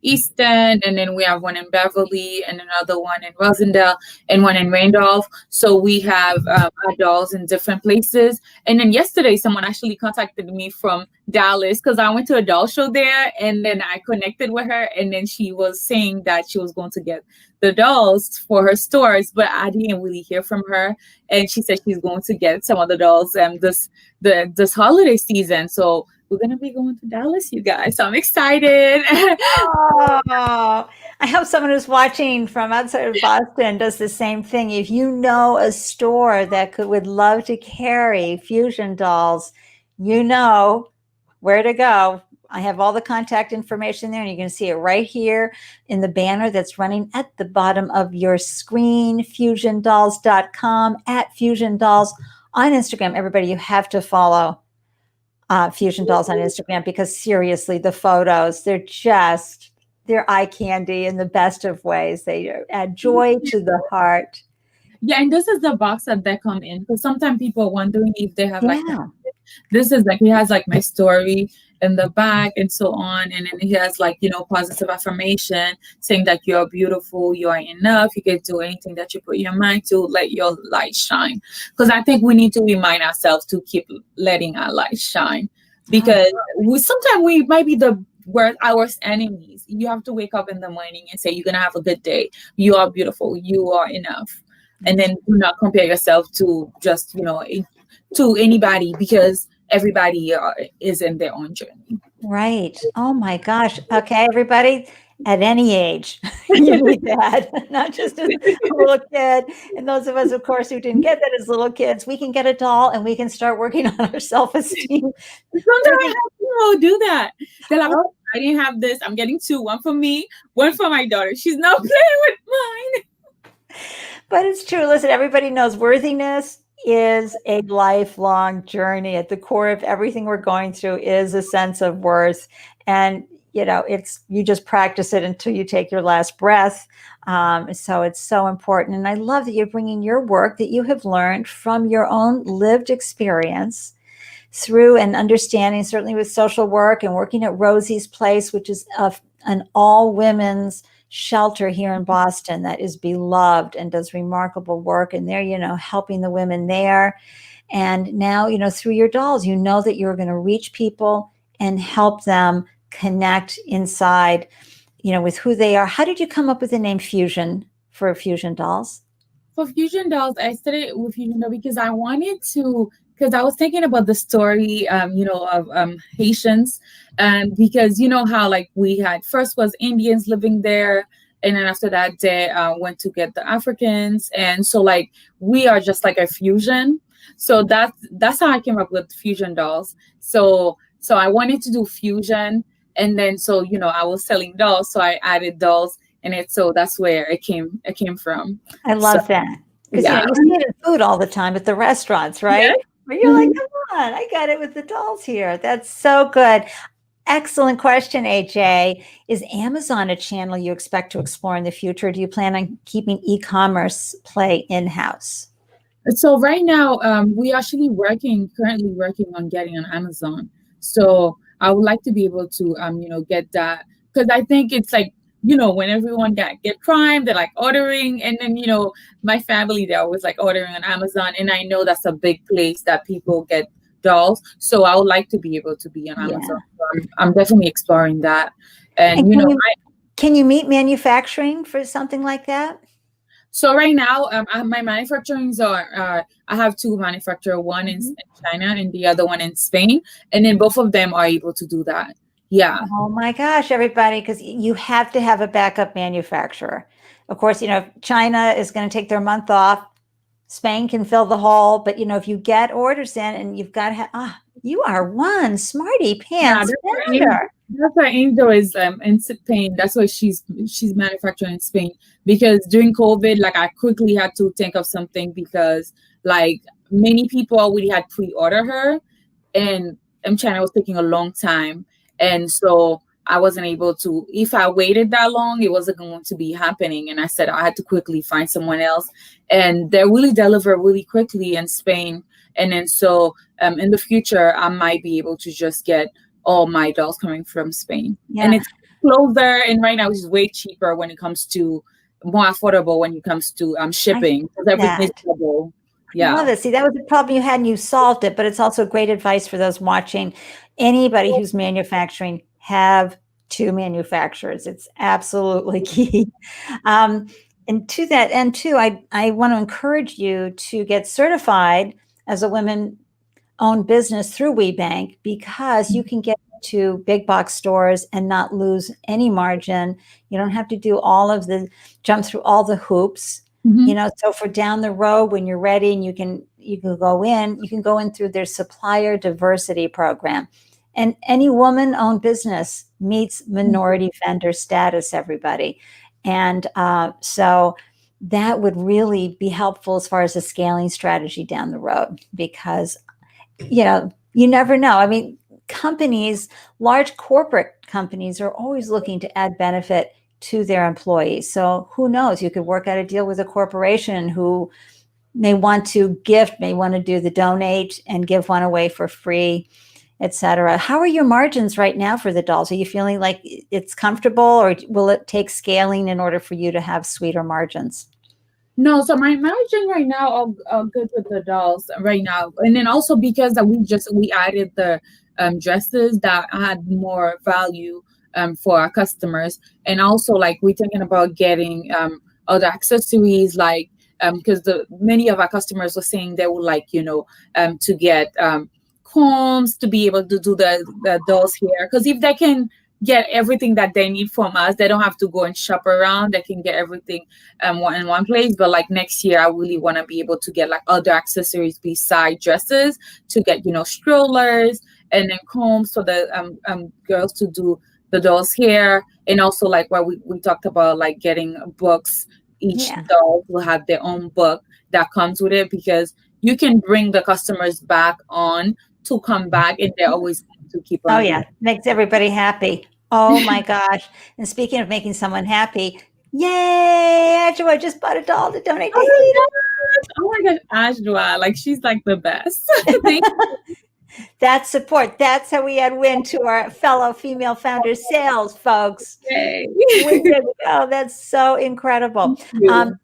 East End, and then we have one in Beverly, and another one in Rosendale, and one in Randolph. So we have adults in different places. And then yesterday, someone actually contacted me from Dallas, because I went to a doll show there, and then I connected with her, and then she was saying that she was going to get the dolls for her stores, but I didn't really hear from her. And she said she's going to get some of the dolls this holiday season. So we're going to be going to Dallas, you guys. So I'm excited. Oh, I hope someone who's watching from outside of Boston does the same thing. If you know a store that would love to carry fusion dolls, you know where to go. I have all the contact information there, and you can see it right here in the banner that's running at the bottom of your screen, fusiondolls.com, @FusionDolls on Instagram. Everybody, you have to follow Fusion Dolls on Instagram, because seriously, the photos, they're just they're eye candy in the best of ways. They add joy to the heart. Yeah, and this is the box that they come in. Because sometimes people are wondering if they have like Yeah. this is like he has like my story in the back and so on, and then he has like positive affirmation saying that you're beautiful, you are enough, you can do anything that you put your mind to, let your light shine. Because I think we need to remind ourselves to keep letting our light shine, Oh, because we sometimes we might be our worst enemies. You have to wake up in the morning and say you're gonna have a good day, you are beautiful, you are enough, and then do not compare yourself to just to anybody, because everybody is in their own journey. right. Oh my gosh. Okay, everybody, at any age, you need that, not just as a little kid. And those of us, of course, who didn't get that as little kids, we can get a doll and we can start working on our self-esteem. Sometimes I have people do that. They're like, oh, I didn't have this. I'm getting two, one for me, one for my daughter. She's not playing with mine. But it's true. Listen, everybody knows worthiness is a lifelong journey. At the core of everything we're going through is a sense of worth. And, it's you just practice it until you take your last breath. So it's so important. And I love that you're bringing your work that you have learned from your own lived experience through and understanding, certainly with social work and working at Rosie's Place, which is an all women's shelter here in Boston that is beloved and does remarkable work. And they're, helping the women there. And now, through your dolls, that you're going to reach people and help them connect inside, with who they are. How did you come up with the name Fusion for Fusion Dolls? For Fusion Dolls, I started with Fusion Doll because I wanted to, because I was thinking about the story, of Haitians, and because how like we had first was Indians living there, and then after that they went to get the Africans, and so like we are just like a fusion. So that's how I came up with Fusion Dolls. So I wanted to do fusion, and then so I was selling dolls, so I added dolls in it. So that's where it came from. I So love that. Because, yeah. you see it in food all the time at the restaurants, Yeah. right? Where you're like, come on, I got it with the dolls here. That's so good. Excellent question, AJ. Is Amazon a channel you expect to explore in the future? Do you plan on keeping e-commerce play in-house? So right now, we actually currently working on getting on Amazon. So I would like to be able to, get that, because I think it's like, when everyone get Prime, they're like ordering, and then my family, they're always like ordering on Amazon, and I know that's a big place that people get dolls. So I would like to be able to be on Yeah. Amazon. So I'm definitely exploring that, and And can you meet manufacturing for something like that? So right now, my manufacturings are I have two manufacturer, one in China and the other one in Spain, and then both of them are able to do that. Yeah. Oh my gosh, everybody, because you have to have a backup manufacturer. Of course, if China is going to take their month off, Spain can fill the hole. But, if you get orders in and you've got to have, you are one smarty Yeah, pants that's vendor. why Angel is in Spain. That's why she's manufacturing in Spain, because during COVID, like I quickly had to think of something, because like many people already had pre-order her, and China was taking a long time, and so I wasn't able to. If I waited that long, it wasn't going to be happening, and I said I had to quickly find someone else, and they really deliver really quickly in Spain, and then so in the future I might be able to just get all my dolls coming from Spain. Yeah. And it's closer, and right now it's way cheaper when it comes to more affordable when it comes to shipping, because everything is double. I love it. See, that was the problem you had and you solved it, but it's also great advice for those watching. Anybody who's manufacturing, have two manufacturers. It's absolutely key. And to that end too, I want to encourage you to get certified as a women-owned business through WeBank, because you can get to big box stores and not lose any margin. You don't have to do jump through all the hoops. So for down the road, when you're ready and you can go in through their supplier diversity program. And any woman-owned business meets minority vendor status, everybody. And so that would really be helpful as far as a scaling strategy down the road, because, you never know. I mean, companies, large corporate companies are always looking to add benefit to their employees. So who knows, you could work out a deal with a corporation who may want to gift, may want to do the donate and give one away for free, etc. How are your margins right now for the dolls? Are you feeling like it's comfortable, or will it take scaling in order for you to have sweeter margins? No, so my margin right now are good with the dolls right now, and then also because that we added the dresses that had more value for our customers, and also like we're thinking about getting other accessories like because the many of our customers were saying they would like to get combs to be able to do the dolls hair, because if they can get everything that they need from us, they don't have to go and shop around, they can get everything in one place. But like next year I really want to be able to get like other accessories beside dresses, to get strollers and then combs for the girls to do the doll's hair, and also like what we talked about, like getting books. Each Yeah. doll will have their own book that comes with it, because you can bring the customers back on to come back, and they're always going to keep Oh on yeah, doing. makes everybody happy. Oh my gosh. And speaking of making someone happy, yay, Angela, I just bought a doll to donate to Oh my Haiti. gosh! Oh my gosh, Ashwa, like she's like the best. Thank That's support. That's how we add win to our fellow female founders sales, folks. We you. did. Oh, that's so incredible. Thank you.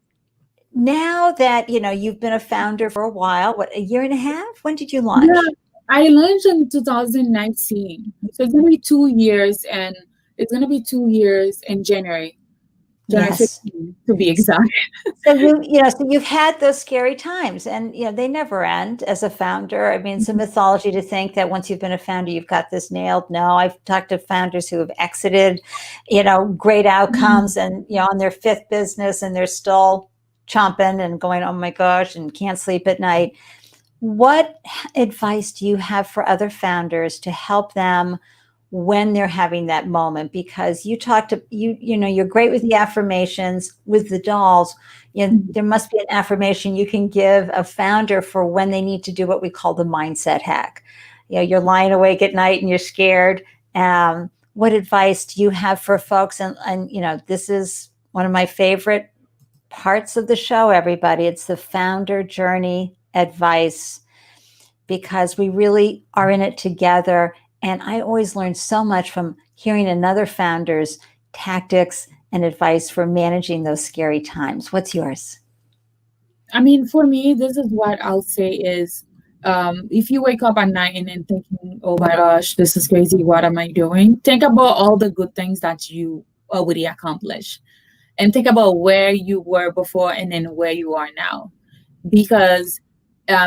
Now that you've been a founder for a while, what, a year and a half? When did you Yeah, launch? I launched in 2019, so it's gonna be 2 years, and it's gonna be 2 years in January Yes. 15th to be exact. So so you've had those scary times, and they never end as a founder. I mean, it's a mythology to think that once you've been a founder, you've got this nailed. No, I've talked to founders who have exited, great outcomes, and on their fifth business, and they're still chomping and going, oh my gosh, and can't sleep at night. What advice do you have for other founders to help them when they're having that moment? Because you talked to you're great with the affirmations with the dolls. There must be an affirmation you can give a founder for when they need to do what we call the mindset hack. You're lying awake at night and you're scared. What advice do you have for folks? And this is one of my favorite parts of the show, everybody. It's the founder journey advice, because we really are in it together. And I always learn so much from hearing another founder's tactics and advice for managing those scary times. What's yours? I mean, for me, this is what I'll say is, if you wake up at night and then thinking, oh my gosh, this is crazy, what am I doing? Think about all the good things that you already accomplished, and think about where you were before and then where you are now, because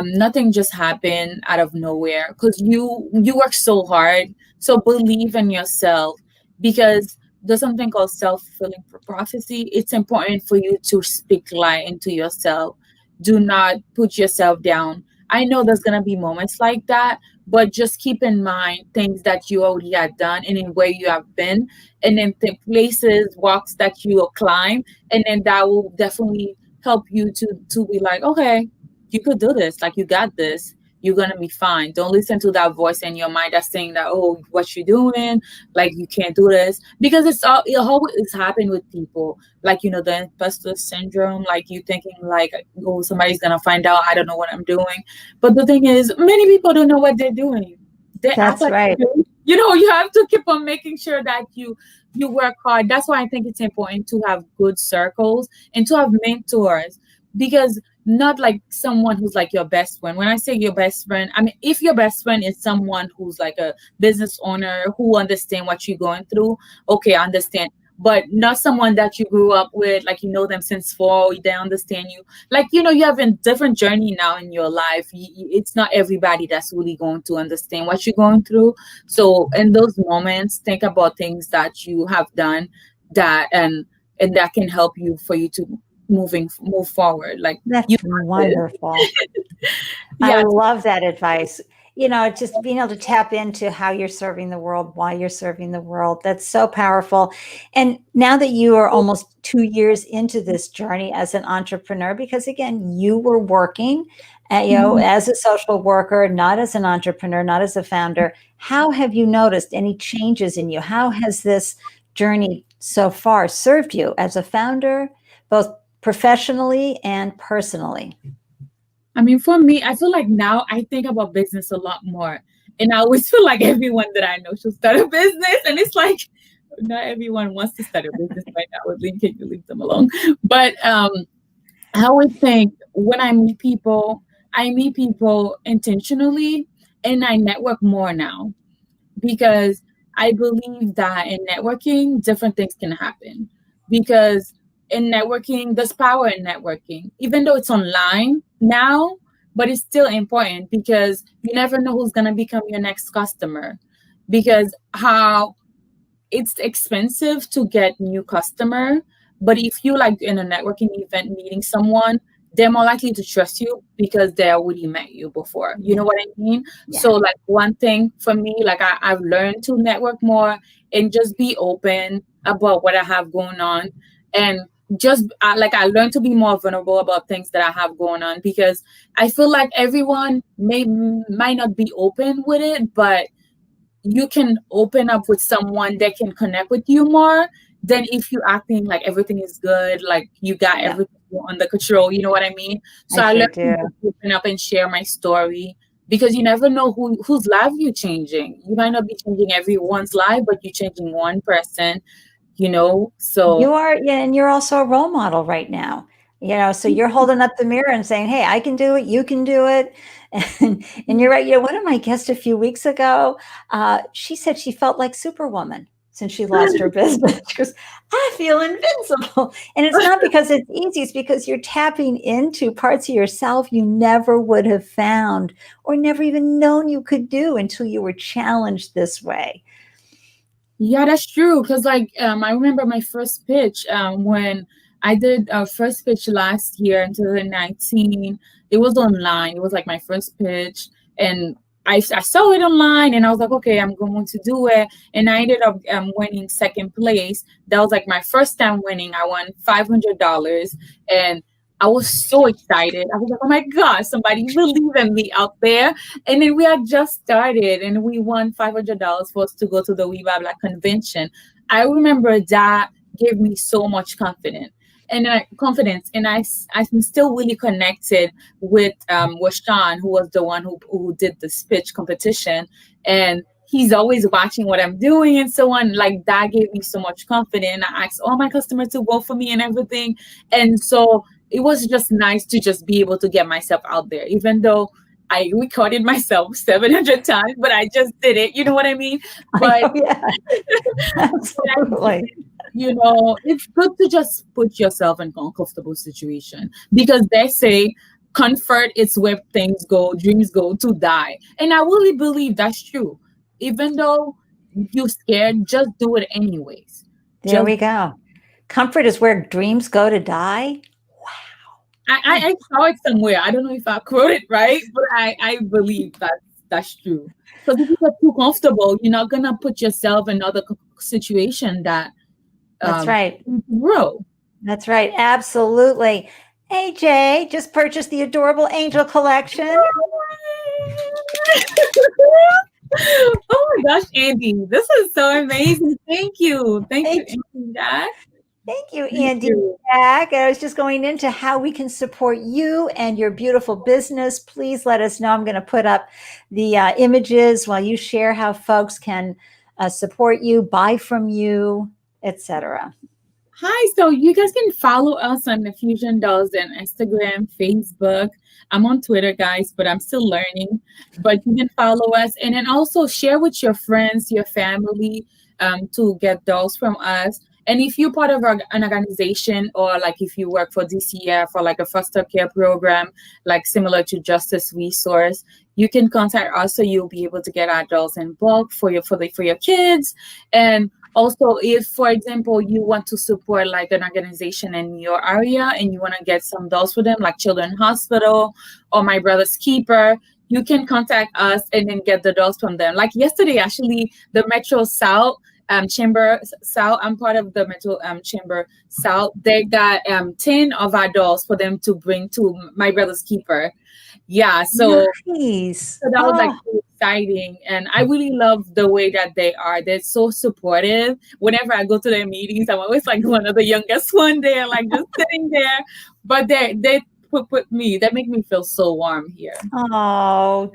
nothing just happened out of nowhere, because you work so hard. So believe in yourself, because there's something called self-fulfilling prophecy. It's important for you to speak light into yourself. Do not put yourself down. I know there's gonna be moments like that, but just keep in mind things that you already had done, and then where you have been, and then the places, walks that you will climb, and then that will definitely help you to be like, okay, you could do this, like you got this, you're gonna be fine. Don't listen to that voice in your mind that's saying that, oh, what you doing, like you can't do this, because it always happen with people, like the imposter syndrome, like you thinking like, oh, somebody's gonna find out I don't know what I'm doing. But the thing is, many people don't know what they're doing. They act That's like right. they do. You have to keep on making sure that you work hard. That's why I think it's important to have good circles and to have mentors, because not like someone who's like your best friend. When I say your best friend, I mean, if your best friend is someone who's like a business owner who understand what you're going through, okay, I understand. But not someone that you grew up with, like you know them since fall, they understand you. Like, you have a different journey now in your life. It's not everybody that's really going to understand what you're going through. So in those moments, think about things that you have done that and that can help you for you to move forward. Like you That's got this. wonderful. I Yeah. love that advice. Just being able to tap into how you're serving the world, why you're serving the world. That's so powerful. And now that you are almost 2 years into this journey as an entrepreneur, because again, you were working as a social worker, not as an entrepreneur, not as a founder, how have you noticed any changes in you? How has this journey so far served you as a founder, both professionally and personally? I mean, for me, I feel like now I think about business a lot more. And I always feel like everyone that I know should start a business. And it's like, not everyone wants to start a business right now. With LinkedIn, you leave them alone. But I always think when I meet people intentionally, and I network more now because I believe that in networking, different things can happen. Because in networking, there's power in networking, even though it's online now, but it's still important because you never know who's going to become your next customer. Because how it's expensive to get new customer, but if you like in a networking event meeting someone, they're more likely to trust you because they already met you before. You know what I mean? Yeah. So like one thing for me, like I've learned to network more and just be open about what I have going on. And just like I learned to be more vulnerable about things that I have going on because I feel like everyone might not be open with it, but you can open up with someone that can connect with you more than if you acting like everything is good, like you got everything under control. You know what I mean? So I learned to open up and share my story because you never know whose life you're changing. You might not be changing everyone's life, but you're changing one person. So you are, yeah, and you're also a role model right now. So you're holding up the mirror and saying, "Hey, I can do it. You can do it." And you're right. One of my guests a few weeks ago, she said she felt like Superwoman since she lost her business. She goes, "I feel invincible," and it's not because it's easy; it's because you're tapping into parts of yourself you never would have found or never even known you could do until you were challenged this way. Yeah, that's true. Because I remember my first pitch when I did a first pitch last year in 2019. It was online. It was like my first pitch, and I saw it online, and I was like, okay, I'm going to do it. And I ended up winning second place. That was like my first time winning. I won $500, and I was so excited. I was like, oh my God, somebody believe in me out there. And then we had just started and we won $500 for us to go to the We Buy Black convention. I remember that gave me so much confidence. And I'm still really connected with Sean, who was the one who did the speech competition. And he's always watching what I'm doing and so on. Like that gave me so much confidence. I asked all my customers to vote for me and everything. And so it was just nice to just be able to get myself out there, even though I recorded myself 700 times, but I just did it. You know what I mean? But absolutely. It's good to just put yourself in an uncomfortable situation because they say comfort is where things go, dreams go to die. And I really believe that's true. Even though you're scared, just do it anyways. There we go. Comfort is where dreams go to die. I saw it somewhere. I don't know if I quoted it right, but I believe that's true. Because if you get too comfortable, you're not gonna put yourself in another situation that that's right. Grow. That's right. Absolutely. AJ just purchased the adorable angel collection. Oh my gosh, Ande, this is so amazing. Thank you. Thank you, Ande. Thank you, Ande. I was just going into how we can support you and your beautiful business. Please let us know. I'm going to put up the images while you share how folks can support you, buy from you, etc. Hi, so you guys can follow us on the Fusion Dolls on Instagram, Facebook. I'm on Twitter, guys, but I'm still learning. But you can follow us and then also share with your friends, your family to get dolls from us. And if you're part of an organization or like if you work for DCF or like a foster care program, like similar to Justice Resource, you can contact us so you'll be able to get our dolls in bulk for your kids. And also, if, for example, you want to support like an organization in your area and you want to get some dolls for them, like Children's Hospital or My Brother's Keeper, you can contact us and then get the dolls from them. Like yesterday, actually, the Metro South chamber south. I'm part of the mental chamber south. They got 10 of our dolls for them to bring to my brother's keeper. Yeah, Nice. so that was like Oh, so exciting. And I really love the way that they are. They're so supportive. Whenever I go to their meetings, I'm always like one of the youngest one there, like just sitting there. But they put me, that make me feel so warm here. oh,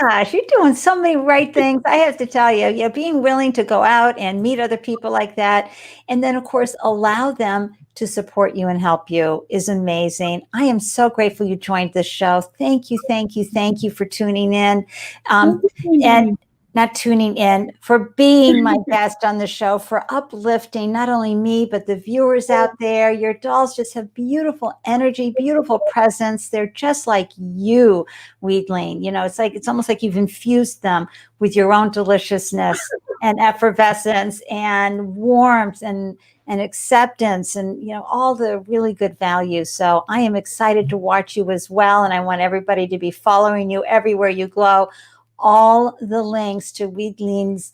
gosh, you're doing so many right things. I have to tell you, being willing to go out and meet other people like that, and then, of course, allow them to support you and help you is amazing. I am so grateful you joined this show. Thank you, thank you, thank you for tuning in. Thank you, And Cindy. not tuning in, for being my guest on the show, for uplifting not only me, but the viewers out there. Your dolls just have beautiful energy, beautiful presence. They're just like you, Weedling. It's almost like you've infused them with your own deliciousness and effervescence and warmth and acceptance and all the really good values. So I am excited to watch you as well. And I want everybody to be following you everywhere you go. All the links to Weedling's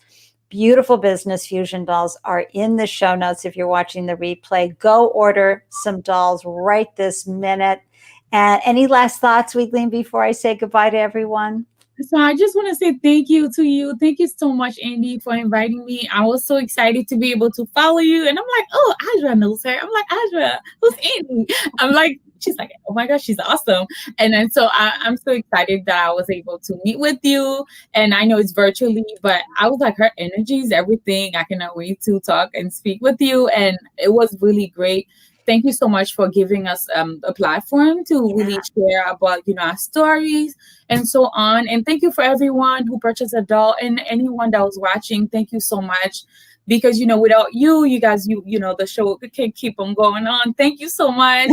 beautiful business fusion dolls are in the show notes. If you're watching the replay, go order some dolls right this minute. And any last thoughts, Weedling, before I say goodbye to everyone? So I just want to say thank you to you. Thank you so much, Andy, for inviting me. I was so excited to be able to follow you. And I'm like, oh, Audra knows her. I'm like, Audra, who's Andy? I'm like, she's like, oh my gosh, she's awesome. And then so I'm so excited that I was able to meet with you. And I know it's virtually, but I was like, her energy is everything. I cannot wait to talk and speak with you. And it was really great. Thank you so much for giving us a platform to really share about our stories and so on. And thank you for everyone who purchased a doll and anyone that was watching. Thank you so much, because without you guys, the show can keep on going on. Thank you so much.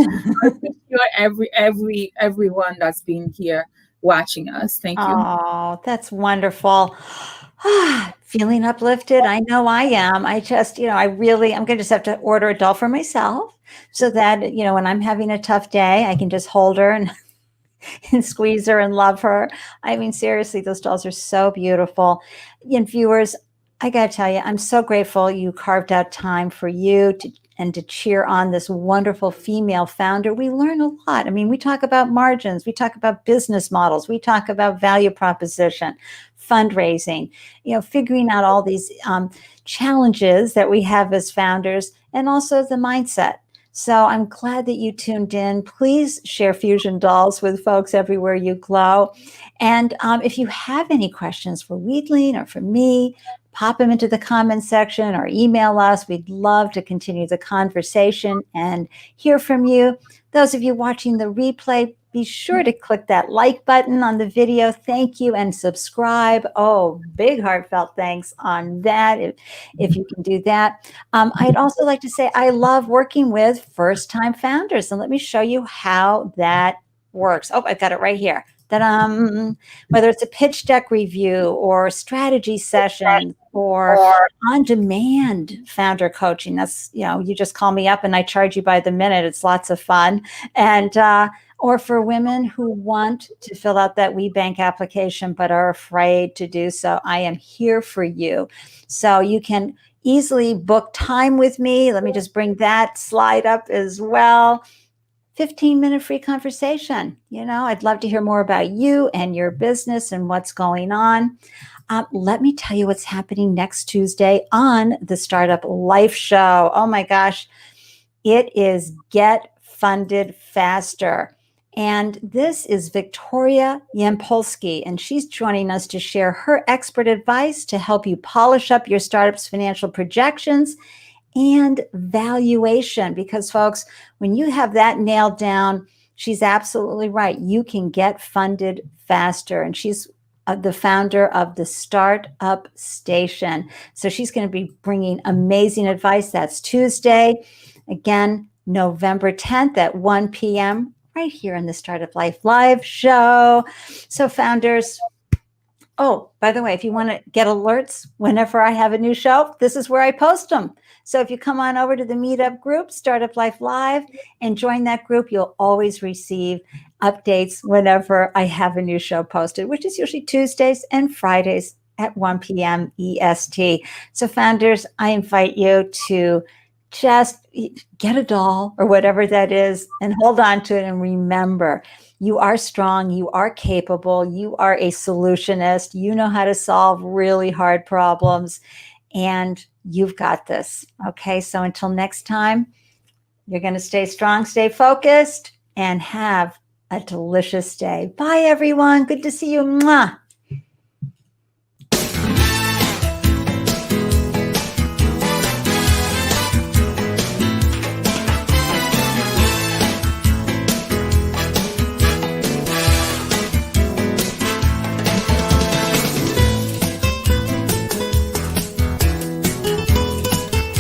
I appreciate everyone that's been here watching us. Thank you. Oh, that's wonderful. Feeling uplifted. I know I am. I just, I'm going to just have to order a doll for myself so that, when I'm having a tough day, I can just hold her and squeeze her and love her. I mean, seriously, those dolls are so beautiful. And viewers, I got to tell you, I'm so grateful you carved out time for you to cheer on this wonderful female founder. We learn a lot. I mean, we talk about margins, we talk about business models, we talk about value proposition, fundraising, figuring out all these challenges that we have as founders, and also the mindset. So I'm glad that you tuned in. Please share Fusion Dolls with folks everywhere you glow. And if you have any questions for Weedling or for me, pop them into the comment section or email us. We'd love to continue the conversation and hear from you. Those of you watching the replay, be sure to click that like button on the video. Thank you, and subscribe. Oh, big heartfelt thanks on that, if you can do that. I'd also like to say I love working with first-time founders, and let me show you how that works. Oh, I've got it right here. Whether it's a pitch deck review or strategy session or on-demand founder coaching. That's, you just call me up and I charge you by the minute. It's lots of fun. And or for women who want to fill out that WeBank application but are afraid to do so, I am here for you. So you can easily book time with me. Let me just bring that slide up as well. 15-minute free conversation. I'd love to hear more about you and your business and what's going on. Let me tell you what's happening next Tuesday on the Startup Life Show. Oh my gosh, it is Get Funded Faster. And this is Victoria Yampolsky, and she's joining us to share her expert advice to help you polish up your startup's financial projections and valuation. Because folks, when you have that nailed down, she's absolutely right. You can get funded faster. And she's the founder of the Startup Station. So she's going to be bringing amazing advice. That's Tuesday, again, November 10th at 1 p.m. right here in the Startup Life Live show. So founders, oh, by the way, if you want to get alerts whenever I have a new show, this is where I post them. So if you come on over to the meetup group, Startup Life Live, and join that group, you'll always receive updates whenever I have a new show posted, which is usually Tuesdays and Fridays at 1 p.m. EST. So founders, I invite you to just get a doll or whatever that is and hold on to it and remember, you are strong, you are capable, you are a solutionist, you know how to solve really hard problems, and you've got this. Okay, so until next time, you're going to stay strong, stay focused, and have a delicious day. Bye, everyone. Good to see you. Mwah.